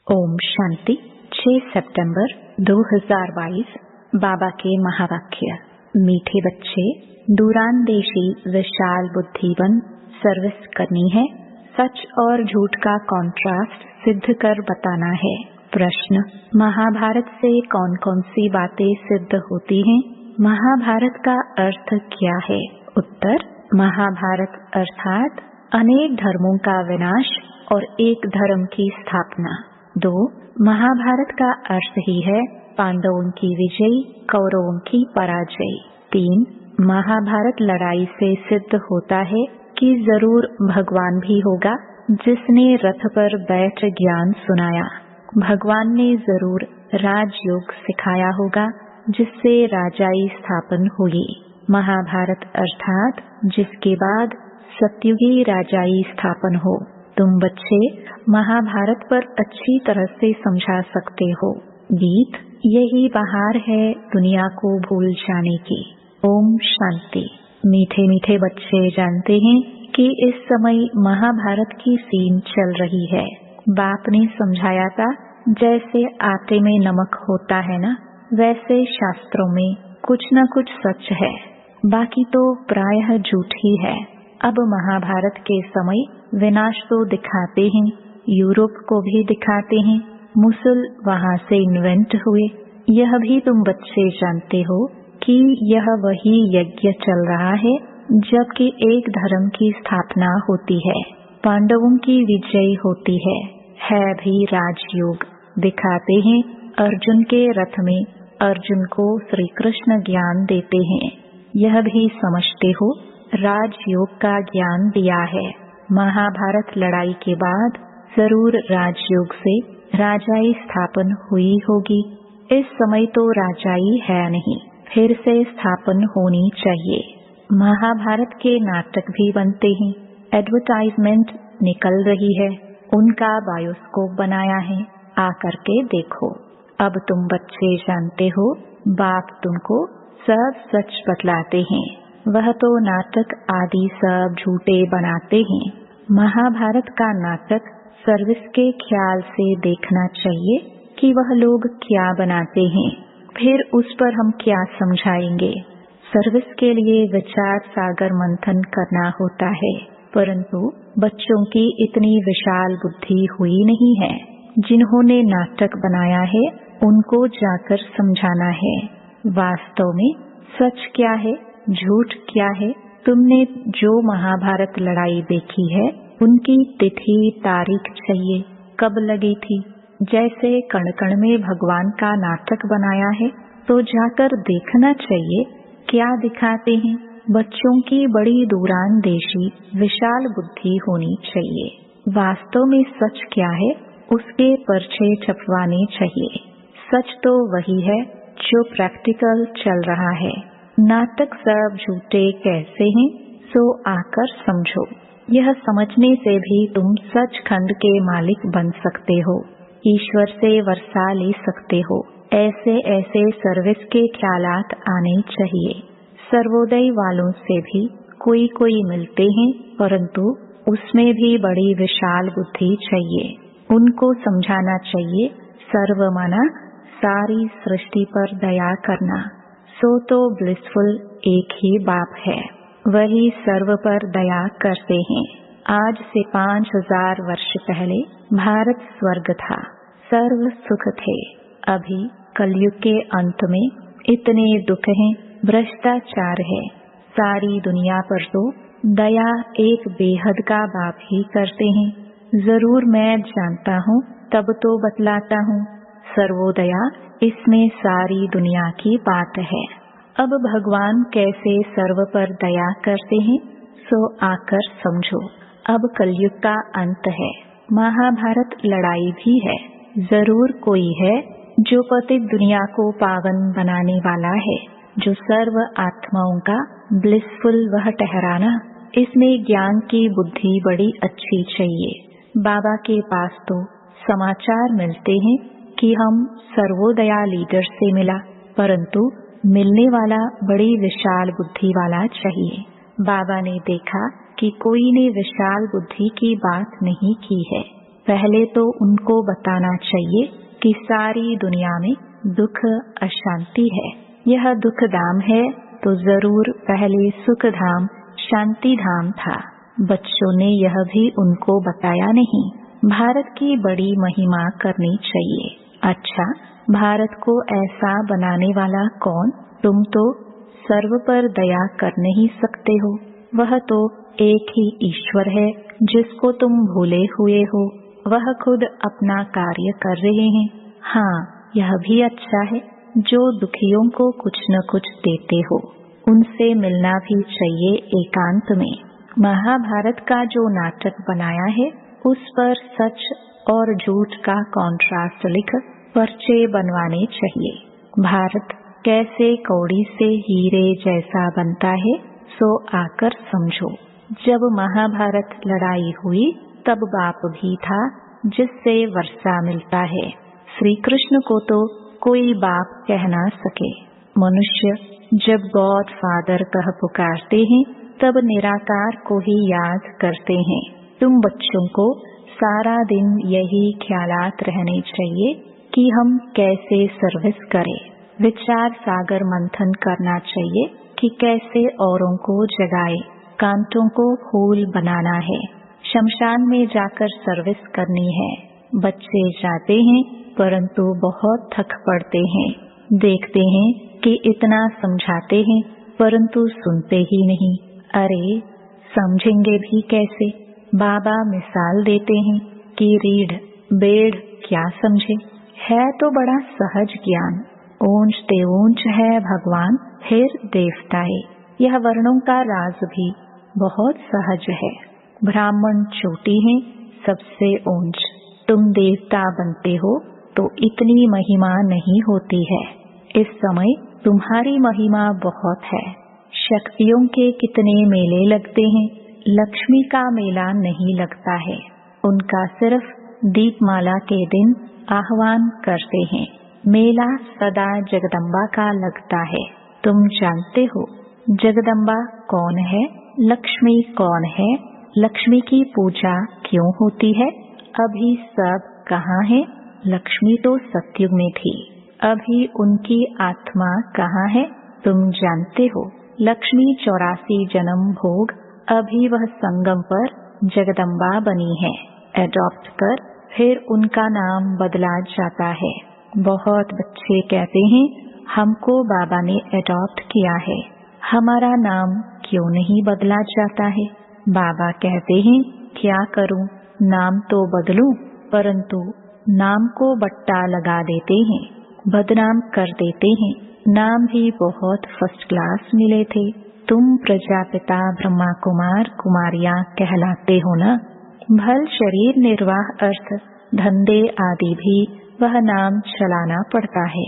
ओम शांति। 6 सितंबर 2022। बाबा के महावाक्य। मीठे बच्चे, दूरांदेशी विशाल बुद्धि बन सर्विस करनी है। सच और झूठ का कॉन्ट्रास्ट सिद्ध कर बताना है। प्रश्न: महाभारत से कौन कौन सी बातें सिद्ध होती हैं? महाभारत का अर्थ क्या है? उत्तर: महाभारत अर्थात अनेक धर्मों का विनाश और एक धर्म की स्थापना। 2. महाभारत का अर्थ ही है पांडवों की विजय, कौरवों की पराजय। 3. महाभारत लड़ाई से सिद्ध होता है कि जरूर भगवान भी होगा जिसने रथ पर बैठ ज्ञान सुनाया। भगवान ने जरूर राजयोग सिखाया होगा जिससे राजाई स्थापन हुई। महाभारत अर्थात जिसके बाद सत्युगी राजाई स्थापन हो। तुम बच्चे महाभारत पर अच्छी तरह से समझा सकते हो। गीत: यही बहार है दुनिया को भूल जाने की। ओम शांति। मीठे मीठे बच्चे जानते हैं कि इस समय महाभारत की सीन चल रही है। बाप ने समझाया था, जैसे आटे में नमक होता है ना, वैसे शास्त्रों में कुछ न कुछ सच है, बाकी तो प्रायः झूठ ही है। अब महाभारत के समय विनाश तो दिखाते हैं, यूरोप को भी दिखाते हैं, मुसल वहाँ से इन्वेंट हुए। यह भी तुम बच्चे जानते हो कि यह वही यज्ञ चल रहा है जबकि एक धर्म की स्थापना होती है, पांडवों की विजय होती है भी राजयोग। दिखाते हैं अर्जुन के रथ में अर्जुन को श्री कृष्ण ज्ञान देते हैं। यह भी समझते हो राजयोग का ज्ञान दिया है। महाभारत लड़ाई के बाद जरूर राजयोग से राजाई स्थापन हुई होगी। इस समय तो राजाई है नहीं, फिर से स्थापन होनी चाहिए। महाभारत के नाटक भी बनते हैं, एडवर्टाइजमेंट निकल रही है, उनका बायोस्कोप बनाया है, आकर के देखो। अब तुम बच्चे जानते हो बाप तुमको सब सच बतलाते हैं, वह तो नाटक आदि सब झूठे बनाते हैं। महाभारत का नाटक सर्विस के ख्याल से देखना चाहिए कि वह लोग क्या बनाते हैं, फिर उस पर हम क्या समझाएंगे। सर्विस के लिए विचार सागर मंथन करना होता है, परंतु बच्चों की इतनी विशाल बुद्धि हुई नहीं है। जिन्होंने नाटक बनाया है उनको जाकर समझाना है वास्तव में सच क्या है, झूठ क्या है। तुमने जो महाभारत लड़ाई देखी है उनकी तिथि तारीख चाहिए, कब लगी थी। जैसे कण कण में भगवान का नाटक बनाया है तो जाकर देखना चाहिए क्या दिखाते हैं। बच्चों की बड़ी दूरांदेशी विशाल बुद्धि होनी चाहिए। वास्तव में सच क्या है उसके पर्चे छपवाने चाहिए। सच तो वही है जो प्रैक्टिकल चल रहा है। नाटक सब झूठे कैसे हैं, सो आकर समझो। यह समझने से भी तुम सचखंड के मालिक बन सकते हो, ईश्वर से वर्षा ले सकते हो। ऐसे ऐसे सर्विस के ख्यालात आने चाहिए। सर्वोदय वालों से भी कोई कोई मिलते हैं, परंतु उसमें भी बड़ी विशाल बुद्धि चाहिए। उनको समझाना चाहिए सर्व माना सारी सृष्टि पर दया करना। सो तो ब्लिसफुल एक ही बाप है, वही सर्व पर दया करते हैं। आज से 5000 वर्ष पहले भारत स्वर्ग था, सर्व सुख थे। अभी कलयुग के अंत में इतने दुख हैं, भ्रष्टाचार है। सारी दुनिया पर तो दया एक बेहद का बाप ही करते हैं। जरूर मैं जानता हूँ तब तो बतलाता हूँ। सर्वोदया इसमें सारी दुनिया की बात है। अब भगवान कैसे सर्व पर दया करते हैं सो आकर समझो। अब कलयुग का अंत है, महाभारत लड़ाई भी है। जरूर कोई है जो पतित दुनिया को पावन बनाने वाला है, जो सर्व आत्माओं का ब्लिसफुल वह ठहराना। इसमें ज्ञान की बुद्धि बड़ी अच्छी चाहिए। बाबा के पास तो समाचार मिलते हैं कि हम सर्वोदया लीडर से मिला, परंतु मिलने वाला बड़ी विशाल बुद्धि वाला चाहिए। बाबा ने देखा कि कोई ने विशाल बुद्धि की बात नहीं की है, पहले तो उनको बताना चाहिए कि सारी दुनिया में दुख अशांति है। यह दुख धाम है तो जरूर पहले सुख धाम शांति धाम था। बच्चों ने यह भी उनको बताया नहीं। भारत की बड़ी महिमा करनी चाहिए। अच्छा, भारत को ऐसा बनाने वाला कौन? तुम तो सर्व पर दया कर नहीं सकते हो। वह तो एक ही ईश्वर है जिसको तुम भूले हुए हो। वह खुद अपना कार्य कर रहे हैं। हाँ, यह भी अच्छा है जो दुखियों को कुछ न कुछ देते हो। उनसे मिलना भी चाहिए एकांत में। महाभारत का जो नाटक बनाया है उस पर सच और झूठ का कॉन्ट्रास्ट लिख पर्चे बनवाने चाहिए। भारत कैसे कौड़ी से हीरे जैसा बनता है सो आकर समझो। जब महाभारत लड़ाई हुई तब बाप भी था जिससे वर्षा मिलता है। श्री कृष्ण को तो कोई बाप कह ना सके। मनुष्य जब गॉड फादर कह पुकारते हैं तब निराकार को ही याद करते हैं। तुम बच्चों को सारा दिन यही ख्यालात रहने चाहिए कि हम कैसे सर्विस करें। विचार सागर मंथन करना चाहिए कि कैसे औरों को जगाए। कांटों को फूल बनाना है। शमशान में जाकर सर्विस करनी है। बच्चे जाते हैं परंतु बहुत थक पड़ते हैं। देखते हैं कि इतना समझाते हैं परंतु सुनते ही नहीं। अरे समझेंगे भी कैसे? बाबा मिसाल देते हैं कि रीढ़ बेड़ क्या समझे। है तो बड़ा सहज ज्ञान। ऊंच ते ऊंच है भगवान फिर देवताए। यह वर्णों का राज भी बहुत सहज है। ब्राह्मण चोटी है सबसे ऊंच। तुम देवता बनते हो तो इतनी महिमा नहीं होती है। इस समय तुम्हारी महिमा बहुत है। शक्तियों के कितने मेले लगते हैं। लक्ष्मी का मेला नहीं लगता है। उनका सिर्फ दीपमाला के दिन आह्वान करते हैं। मेला सदा जगदम्बा का लगता है। तुम जानते हो जगदम्बा कौन है, लक्ष्मी कौन है, लक्ष्मी की पूजा क्यों होती है? अभी सब कहाँ है? लक्ष्मी तो सतयुग में थी। अभी उनकी आत्मा कहाँ है? तुम जानते हो लक्ष्मी 84 जन्म भोग अभी वह संगम पर जगदम्बा बनी है। एडॉप्ट कर फिर उनका नाम बदला जाता है। बहुत बच्चे कहते हैं हमको बाबा ने एडॉप्ट किया है, हमारा नाम क्यों नहीं बदला जाता है? बाबा कहते हैं क्या करूं, नाम तो बदलूं, परंतु नाम को बट्टा लगा देते हैं, बदनाम कर देते हैं। नाम भी बहुत फर्स्ट क्लास मिले थे। तुम प्रजापिता ब्रह्मा कुमार कुमारियां कहलाते हो ना। भल शरीर निर्वाह अर्थ धंधे आदि भी वह नाम चलाना पड़ता है।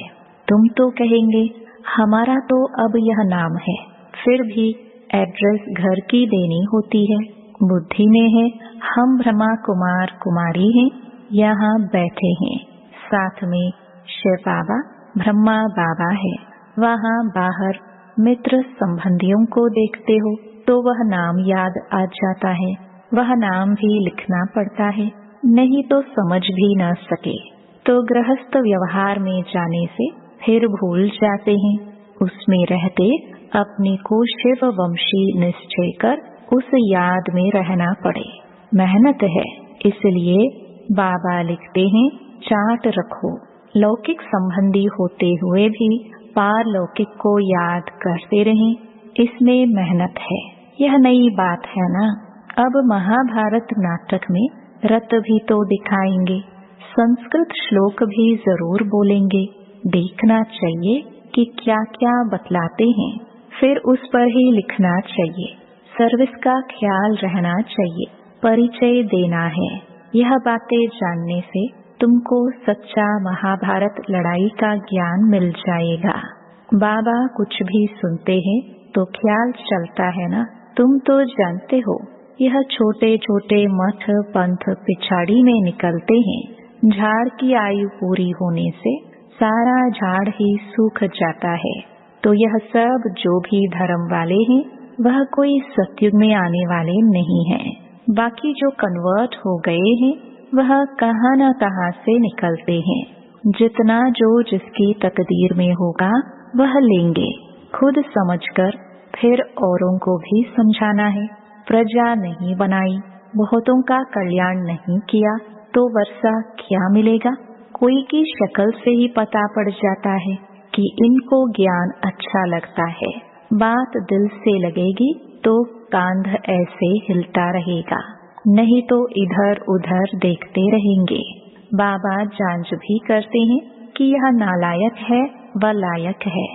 तुम तो कहेंगे हमारा तो अब यह नाम है, फिर भी एड्रेस घर की देनी होती है। बुद्धि में है हम ब्रह्मा कुमार कुमारी हैं, यहाँ बैठे हैं। साथ में शिव बाबा ब्रह्मा बाबा है। वहाँ बाहर मित्र संबंधियों को देखते हो तो वह नाम याद आ जाता है। वह नाम भी लिखना पड़ता है, नहीं तो समझ भी न सके तो गृहस्थ व्यवहार में जाने से फिर भूल जाते हैं। उसमें रहते अपने को शिव वंशी निश्चय कर उस याद में रहना पड़े। मेहनत है, इसलिए बाबा लिखते हैं चार्ट रखो। लौकिक संबंधी होते हुए भी पारलौकिक को याद करते रहें, इसमें मेहनत है। यह नई बात है ना। अब महाभारत नाटक में रथ भी तो दिखाएंगे, संस्कृत श्लोक भी जरूर बोलेंगे। देखना चाहिए कि क्या क्या बतलाते हैं, फिर उस पर ही लिखना चाहिए। सर्विस का ख्याल रहना चाहिए, परिचय देना है। यह बातें जानने से तुमको सच्चा महाभारत लड़ाई का ज्ञान मिल जाएगा। बाबा कुछ भी सुनते हैं तो ख्याल चलता है ना। तुम तो जानते हो यह छोटे छोटे मठ पंथ पिछाड़ी में निकलते हैं। झाड़ की आयु पूरी होने से सारा झाड़ ही सूख जाता है। तो यह सब जो भी धर्म वाले हैं वह कोई सतयुग में आने वाले नहीं हैं। बाकी जो कन्वर्ट हो गए हैं वह कहाँ न कहाँ से निकलते हैं। जितना जो जिसकी तकदीर में होगा वह लेंगे। खुद समझकर फिर औरों को भी समझाना है। प्रजा नहीं बनाई, बहुतों का कल्याण नहीं किया तो वर्षा क्या मिलेगा। कोई की शक्ल से ही पता पड़ जाता है कि इनको ज्ञान अच्छा लगता है। बात दिल से लगेगी तो कांध ऐसे हिलता रहेगा, नहीं तो इधर उधर देखते रहेंगे। बाबा जांच भी करते हैं कि यह नालायक है व लायक है।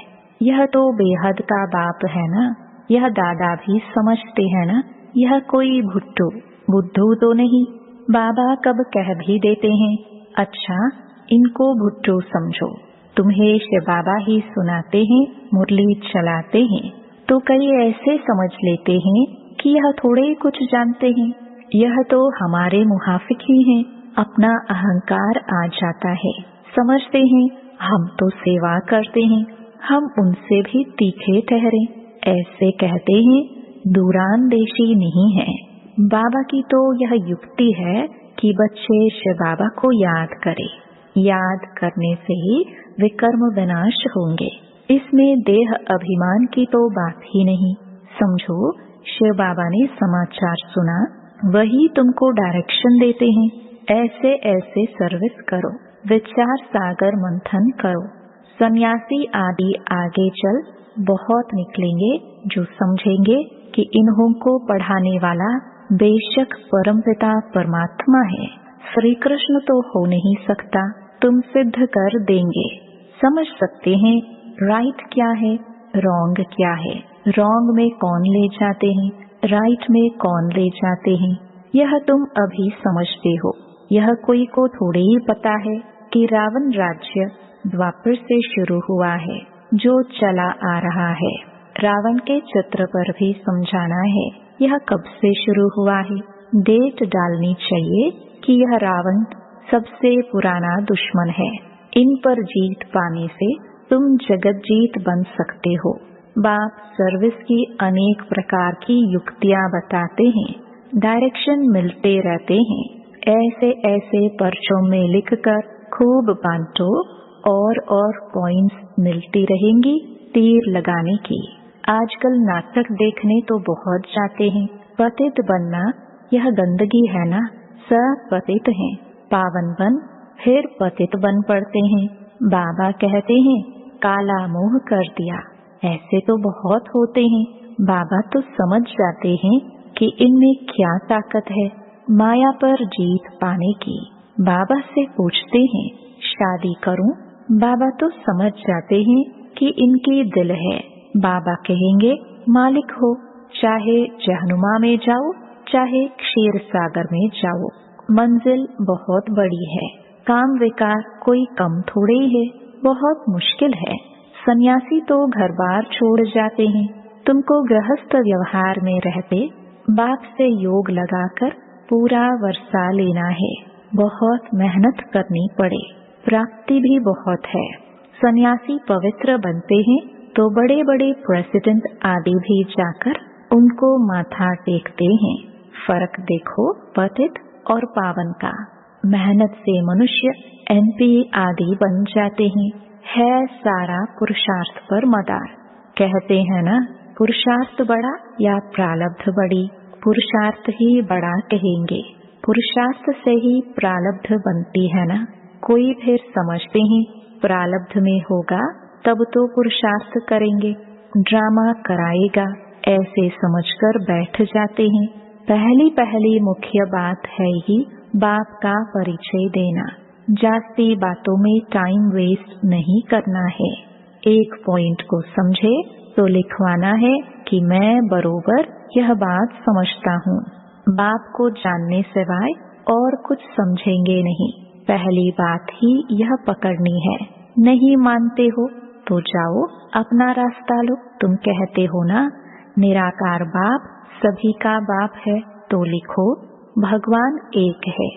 यह तो बेहद का बाप है ना। यह दादा भी समझते हैं ना, यह कोई भुट्टू बुद्धू तो नहीं। बाबा कब कह भी देते हैं, अच्छा इनको भुट्टू समझो। तुम्हें शिव बाबा ही सुनाते हैं, मुरली चलाते हैं, तो कई ऐसे समझ लेते हैं कि यह थोड़े कुछ जानते हैं। यह तो हमारे मुहाफिक ही हैं। अपना अहंकार आ जाता है, समझते हैं हम तो सेवा करते हैं, हम उनसे भी तीखे ठहरे। ऐसे कहते हैं दूरांदेशी नहीं है। बाबा की तो यह युक्ति है कि बच्चे शिव बाबा को याद करें। याद करने से ही विकर्म विनाश होंगे। इसमें देह अभिमान की तो बात ही नहीं। समझो शिव बाबा ने समाचार सुना, वही तुमको डायरेक्शन देते हैं, ऐसे ऐसे सर्विस करो, विचार सागर मंथन करो। सन्यासी आदि आगे चल बहुत निकलेंगे जो समझेंगे कि इन्हों को पढ़ाने वाला बेशक परमपिता परमात्मा है। श्री कृष्ण तो हो नहीं सकता, तुम सिद्ध कर देंगे। समझ सकते हैं राइट क्या है, रॉन्ग क्या है, रॉन्ग में कौन ले जाते हैं, राइट में कौन ले जाते हैं, यह तुम अभी समझते हो। यह कोई को थोड़े ही पता है कि रावण राज्य द्वापर से शुरू हुआ है, जो चला आ रहा है। रावण के चित्र पर भी समझाना है यह कब से शुरू हुआ है। डेट डालनी चाहिए कि यह रावण सबसे पुराना दुश्मन है। इन पर जीत पाने से तुम जगत जीत बन सकते हो। बाप सर्विस की अनेक प्रकार की युक्तियाँ बताते हैं, डायरेक्शन मिलते रहते हैं। ऐसे ऐसे पर्चों में लिखकर खूब बांटो और पॉइंट्स मिलती रहेंगी तीर लगाने की। आजकल नाटक देखने तो बहुत जाते हैं। पतित बनना यह गंदगी है ना। सब पतित हैं, पावन बन फिर पतित बन पड़ते हैं। बाबा कहते हैं काला मोह कर दिया। ऐसे तो बहुत होते हैं। बाबा तो समझ जाते हैं कि इनमें क्या ताकत है माया पर जीत पाने की। बाबा से पूछते हैं शादी करूं? बाबा तो समझ जाते हैं कि इनकी दिल है। बाबा कहेंगे मालिक हो, चाहे जहनुमा में जाओ चाहे क्षीर सागर में जाओ, मंजिल बहुत बड़ी है। काम विकार कोई कम थोड़े ही है, बहुत मुश्किल है। सन्यासी तो घर बार छोड़ जाते हैं। तुमको गृहस्थ व्यवहार में रहते बाप से योग लगाकर पूरा वर्षा लेना है। बहुत मेहनत करनी पड़े, प्राप्ति भी बहुत है। सन्यासी पवित्र बनते हैं तो बड़े बड़े प्रेसिडेंट आदि भी जाकर उनको माथा टेकते हैं। फर्क देखो पतित और पावन का। मेहनत से मनुष्य MP आदि बन जाते हैं। है सारा पुरुषार्थ पर मदार। कहते हैं ना पुरुषार्थ बड़ा या प्रारब्ध बड़ी। पुरुषार्थ ही बड़ा कहेंगे, पुरुषार्थ से ही प्रारब्ध बनती है ना। कोई फिर समझते हैं प्रारब्ध में होगा तब तो पुरुषार्थ करेंगे, ड्रामा कराएगा, ऐसे समझकर बैठ जाते हैं। पहली मुख्य बात है ही बाप का परिचय देना। जास्ती बातों में टाइम वेस्ट नहीं करना है। एक पॉइंट को समझे तो लिखवाना है कि मैं बरोबर यह बात समझता हूँ। बाप को जानने सिवाय और कुछ समझेंगे नहीं। पहली बात ही यह पकड़नी है। नहीं मानते हो तो जाओ अपना रास्ता लो। तुम कहते हो ना निराकार बाप सभी का बाप है, तो लिखो भगवान एक है,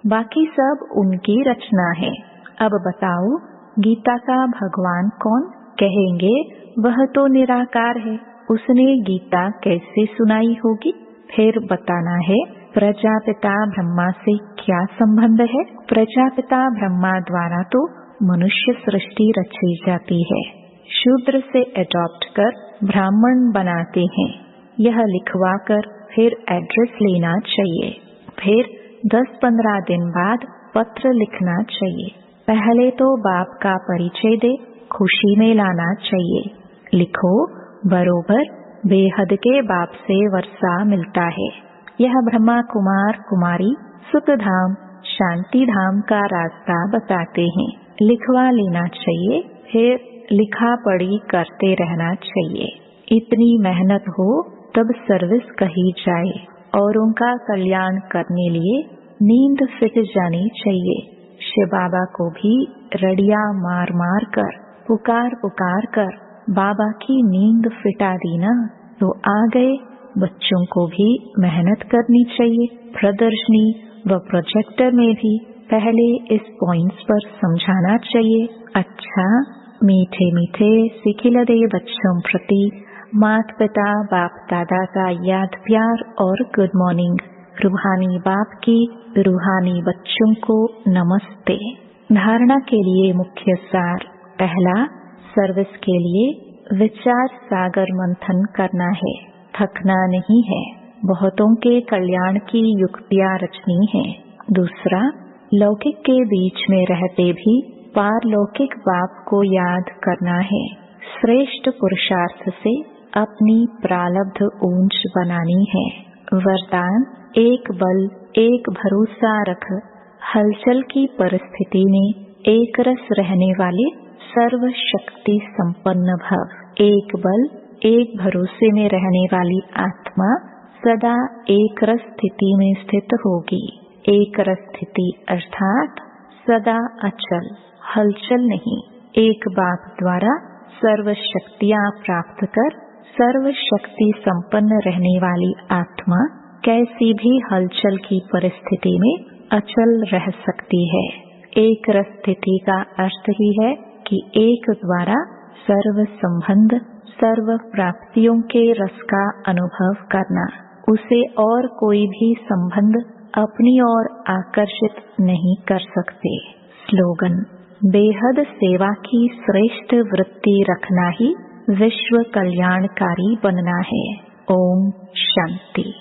बाकी सब उनकी रचना है। अब बताओ गीता का भगवान कौन? कहेंगे वह तो निराकार है, उसने गीता कैसे सुनाई होगी? फिर बताना है प्रजापिता ब्रह्मा से क्या संबंध है। प्रजापिता ब्रह्मा द्वारा तो मनुष्य सृष्टि रची जाती है, शूद्र से अडॉप्ट कर ब्राह्मण बनाते हैं। यह लिखवा कर फिर एड्रेस लेना चाहिए। फिर 10-15 दिन बाद पत्र लिखना चाहिए। पहले तो बाप का परिचय दे खुशी में लाना चाहिए। लिखो, बरोबर बेहद के बाप से वर्षा मिलता है। यह ब्रह्मा कुमार कुमारी सुखधाम शांति धाम का रास्ता बताते हैं। लिखवा लेना चाहिए, फिर लिखा पढ़ी करते रहना चाहिए। इतनी मेहनत हो तब सर्विस कही जाए। औरों का कल्याण करने लिए नींद फिट जानी चाहिए। शिव बाबा को भी रड़िया मार मार कर पुकार पुकार कर बाबा की नींद फिटा दी ना तो आ गए। बच्चों को भी मेहनत करनी चाहिए। प्रदर्शनी व प्रोजेक्टर में भी पहले इस पॉइंट्स पर समझाना चाहिए। अच्छा, मीठे मीठे सिखिलदे बच्चों प्रति माता पिता बाप दादा का याद प्यार और गुड मॉर्निंग। रूहानी बाप की रूहानी बच्चों को नमस्ते। धारणा के लिए मुख्य सार। पहला, सर्विस के लिए विचार सागर मंथन करना है, थकना नहीं है। बहुतों के कल्याण की युक्तियां रचनी है। दूसरा, लौकिक के बीच में रहते भी पारलौकिक बाप को याद करना है। श्रेष्ठ पुरुषार्थ से अपनी प्रारब्ध ऊंच बनानी है। वरदान, एक बल एक भरोसा रख, हलचल की परिस्थिति में एक रस रहने वाले सर्व शक्ति संपन्न भव। एक बल एक भरोसे में रहने वाली आत्मा सदा एक रस स्थिति में स्थित होगी। एक रस स्थिति अर्थात सदा अचल, हलचल नहीं। एक बाप द्वारा सर्व शक्तियां प्राप्त कर सर्व शक्ति संपन्न रहने वाली आत्मा कैसी भी हलचल की परिस्थिति में अचल रह सकती है। एक रस स्थिति का अर्थ ही है कि एक द्वारा सर्व संबंध सर्व प्राप्तियों के रस का अनुभव करना। उसे और कोई भी संबंध अपनी ओर आकर्षित नहीं कर सकते। स्लोगन, बेहद सेवा की श्रेष्ठ वृत्ति रखना ही विश्व कल्याणकारी बनना है। ओम शांति।